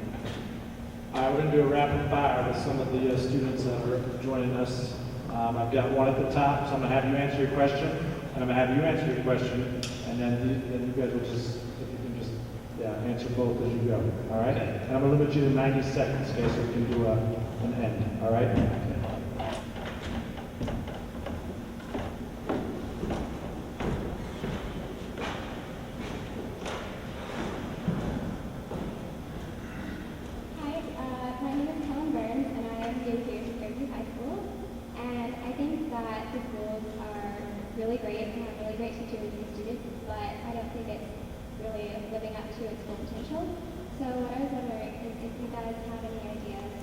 All right, we're going to do a rapid fire with some of the students that are joining us. I've got one at the top, so I'm going to have you answer your question, and I'm going to have you answer your question, and then you guys will just, if you can just, answer both as you go, all right? And I'm going to limit you to 90 seconds, okay, so we can do an end, all right? My name is Helen Burns, and I am new here to Fairview High School. And I think that the schools are really great and have really great teachers and students, but I don't think it's really living up to its full potential. So what I was wondering is if you guys have any ideas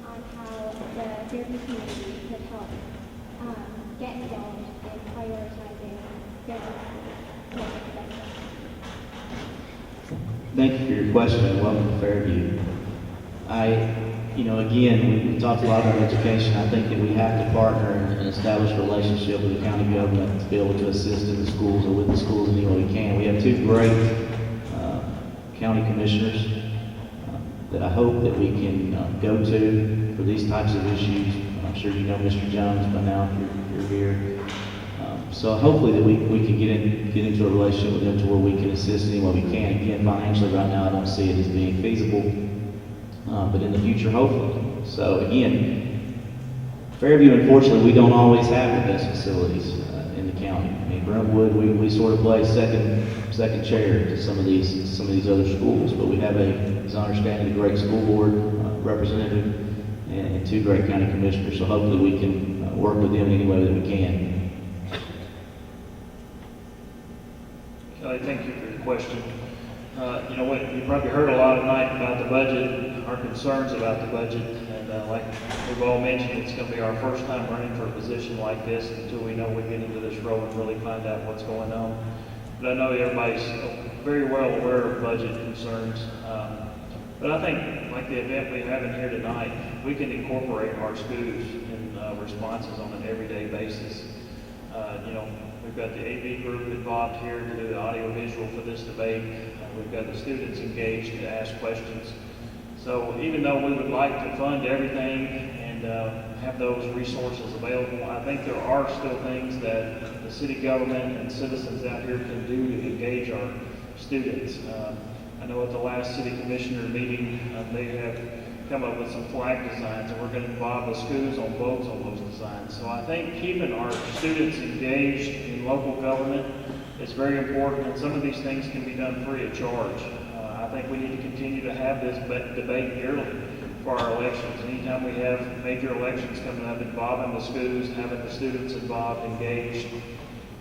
on how the Fairview community could help get involved in prioritizing Fairview schools to make it the best. Thank you for your question, and welcome to Fairview. Again, we talked a lot about education. I think that we have to partner and establish a relationship with the county government to be able to assist in the schools or with the schools any way we can. We have two great county commissioners that I hope that we can go to for these types of issues. I'm sure you know Mr. Jones by now if you're here. So hopefully that we can get into a relationship with them to where we can assist any way we can. Again, financially right now I don't see it as being feasible. But in the future, hopefully. So again, Fairview, unfortunately, we don't always have the best facilities in the county. I mean, Brentwood, we sort of play second chair to some of these other schools, but we have as I understand it, a great school board representative and two great county commissioners. So hopefully we can work with them in any way that we can. Kelly, thank you for your question. You probably heard a lot tonight about the budget, our concerns about the budget, and like we've all mentioned, it's going to be our first time running for a position like this until we know we get into this role and really find out what's going on. But I know everybody's very well aware of budget concerns. But I think, like the event we're having here tonight, we can incorporate our schools in responses on an everyday basis. We've got the AV group involved here to do the audio visual for this debate. We've got the students engaged to ask questions. So even though we would like to fund everything and have those resources available, I think there are still things that the city government and citizens out here can do to engage our students. I know at the last city commissioner meeting, they have come up with some flag designs, and we're going to involve the schools on votes on those designs. So I think keeping our students engaged in local government is very important, and some of these things can be done free of charge. I think we need to continue to have this debate yearly for our elections. Anytime we have major elections coming up, involving the schools, having the students involved, engaged.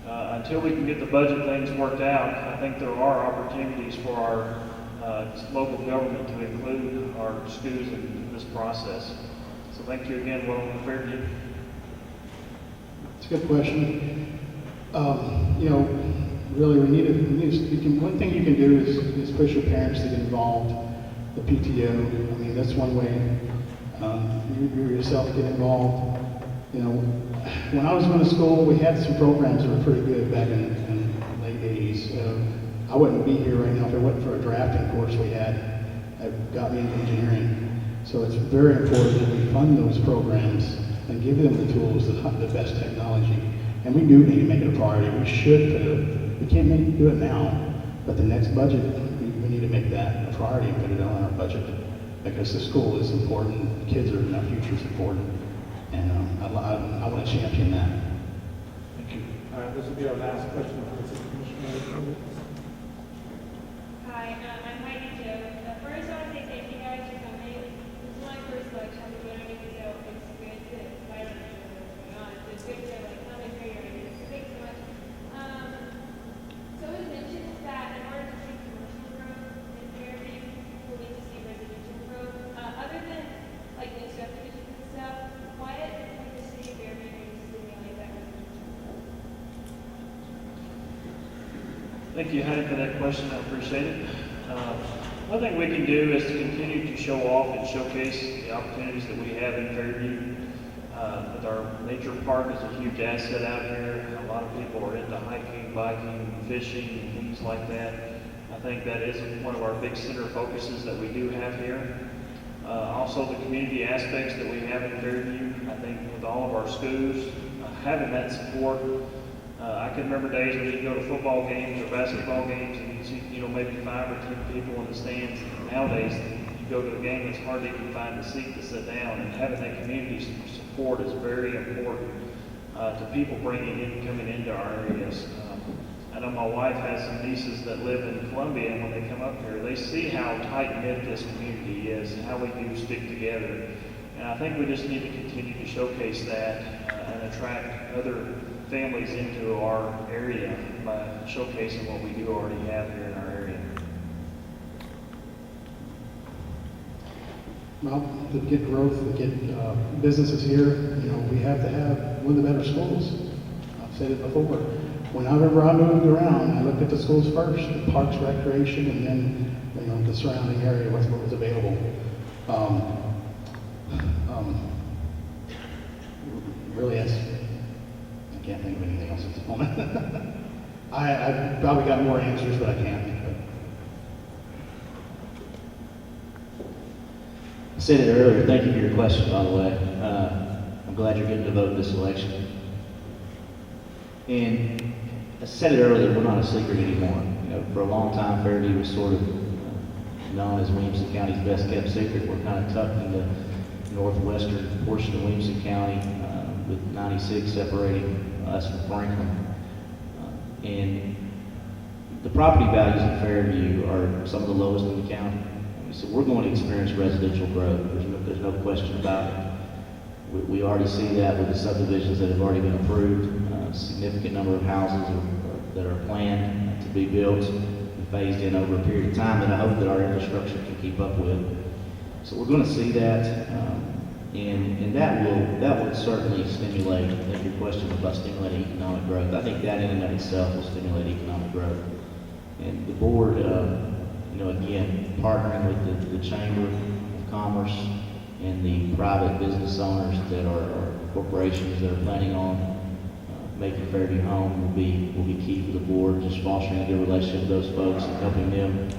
Until we can get the budget things worked out, I think there are opportunities for our local government to include our schools in this process. So thank you again, welcome to Fairview. It's a good question. really, one thing you can do is push your parents to get involved, the PTO. I mean, that's one way. You yourself get involved. You know, when I was going to school, we had some programs that were pretty good back in the late 80s. I wouldn't be here right now if it wasn't for a drafting course we had that got me into engineering. So it's very important that we fund those programs and give them the tools, the best technology. And we do need to make it a priority. We should put it, we can't do it now, but the next budget, we need to make that a priority and put it on our budget, because the school is important, kids are, our future is important, and I want to champion that. Thank you. All right, this will be our last question for the city commissioner. Hi, I'm Heidi Jo. First, I want to say thank you guys for coming. This is my first election. I'm voting, so it's good to, I don't know what's going on. It's good to come and hear your ideas. So thanks so much. So it was mentioned that in order to see commercial growth in Fairview, we'll need to see residential growth. Other than new subdivisions and stuff, why does the city of Fairview need to stimulate that residential growth? Thank you, Heidi, for that question. I appreciate it. One thing we can do is to continue to show off and showcase the opportunities that we have in Fairview. With our nature park is a huge asset out here. A lot of people are into hiking, biking, fishing, and things like that. I think that is one of our big center focuses that we do have here. Also, the community aspects that we have in Fairview. I think with all of our schools, having that support. I can remember days when you'd go to football games or basketball games and you'd see, maybe 5 or 10 people in the stands. Nowadays, you go to a game, it's hard to even find a seat to sit down, and having that community support is very important to people coming into our areas. I know my wife has some nieces that live in Columbia, and when they come up here, they see how tight-knit this community is and how we do stick together. And I think we just need to continue to showcase that and attract other families into our area by showcasing what we do already have here in our area. Well, to get growth, to get businesses here, we have to have one of the better schools. I've said it before. Whenever I moved around, I looked at the schools first, the parks, recreation, and then, the surrounding area, what was available. Really, I can't think of anything else at the moment. I probably got more answers, but I can't think of it. I said it earlier, thank you for your question, by the way. I'm glad you're getting to vote this election. And I said it earlier, we're not a secret anymore. For a long time, Fairview was sort of known as Williamson County's best kept secret. We're kind of tucked in the northwestern portion of Williamson County, with 96 separating us from Franklin. And the property values in Fairview are some of the lowest in the county. So we're going to experience residential growth. There's no question about it. We already see that with the subdivisions that have already been approved. A significant number of houses that are planned to be built and phased in over a period of time that I hope that our infrastructure can keep up with. So we're going to see that, and that will certainly stimulate. I think your question was about stimulating economic growth. I think that in and of itself will stimulate economic growth. And the board, again, partnering with the Chamber of Commerce and the private business owners that are corporations that are planning on making Fairview home will be key for the board, just fostering a good relationship with those folks and helping them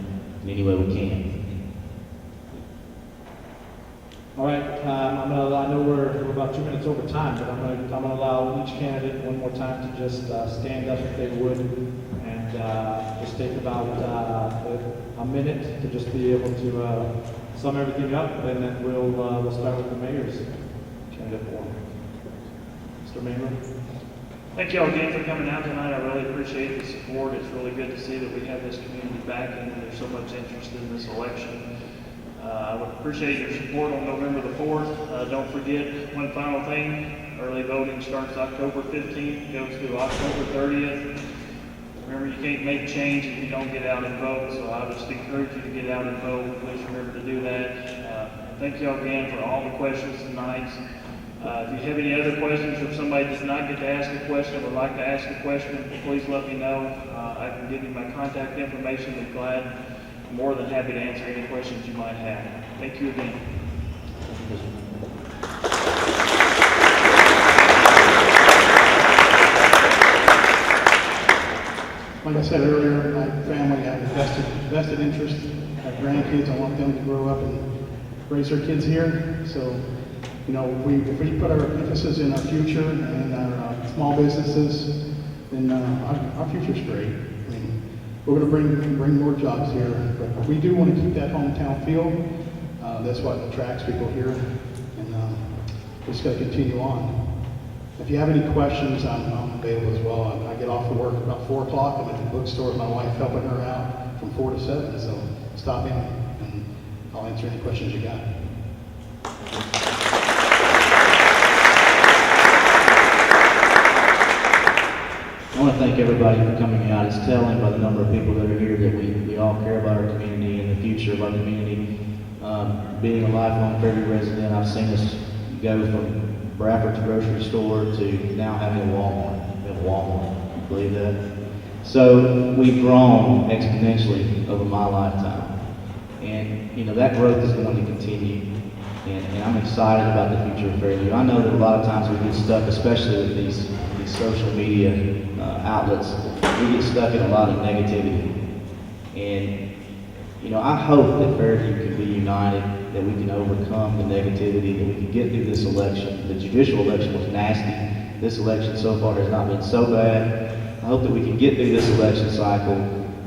in any way we can. All right, I know we're about 2 minutes over time, but I'm gonna allow each candidate one more time to just stand up if they would, and just take about a minute to just be able to sum everything up, and then we'll start with the mayor's candidate form. Mr. Mayor. Thank you all again for coming out tonight. I really appreciate the support. It's really good to see that we have this community backing and there's so much interest in this election. I would appreciate your support on November the 4th. Don't forget one final thing. Early voting starts October 15th, goes through October 30th. Remember, you can't make change if you don't get out and vote, so I would just encourage you to get out and vote. Please remember to do that. Thank you all again for all the questions tonight. If you have any other questions, or if somebody does not get to ask a question or would like to ask a question, please let me know. I can give you my contact information. Be glad, more than happy to answer any questions you might have. Thank you again. Like I said earlier, my family, I have a vested interest. I have grandkids, I want them to grow up and raise their kids here. So, you know, if we put our emphasis in our future and our small businesses, then our future's great. I mean, we're going to bring more jobs here, but we do want to keep that hometown feel. That's what attracts people here, and we just got to continue on. If you have any questions, I'm available as well. I get off of work about 4 o'clock. I'm at the bookstore with my wife, helping her out from 4 to 7. So stop in, and I'll answer any questions you got. I want to thank everybody for coming out. It's telling by the number of people that are here that we all care about our community and the future of our community. Being a lifelong Fairview resident, I've seen us go from Bradford's grocery store to now having a Walmart. We have a Walmart. Can you believe that? So we've grown exponentially over my lifetime. And, you know, that growth is going to continue. And I'm excited about the future of Fairview. I know that a lot of times we get stuck, especially with these social media outlets, we get stuck in a lot of negativity. And, you know, I hope that Fairview can be united, that we can overcome the negativity, that we can get through this election. The judicial election was nasty. This election so far has not been so bad. I hope that we can get through this election cycle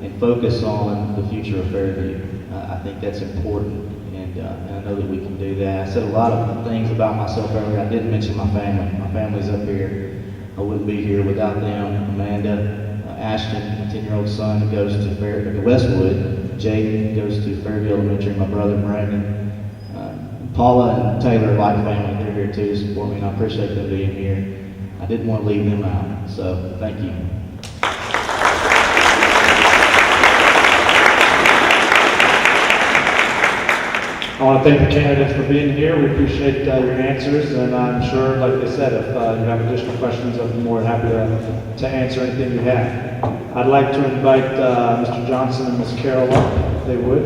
and focus on the future of Fairview. I think that's important, and I know that we can do that. I said a lot of things about myself earlier. I didn't mention my family. My family's up here. I wouldn't be here without them. Amanda, Ashton, my 10-year-old son goes to Westwood. Jake goes to Fairview Elementary. My brother Brandon. Paula and Taylor, like family, they're here too to support me, and I appreciate them being here. I didn't want to leave them out, so thank you. I want to thank the candidates for being here. We appreciate your answers, and I'm sure, like they said, if you have additional questions, I'll be more than happy to answer anything you have. I'd like to invite Mr. Johnson and Ms. Carroll up, if they would.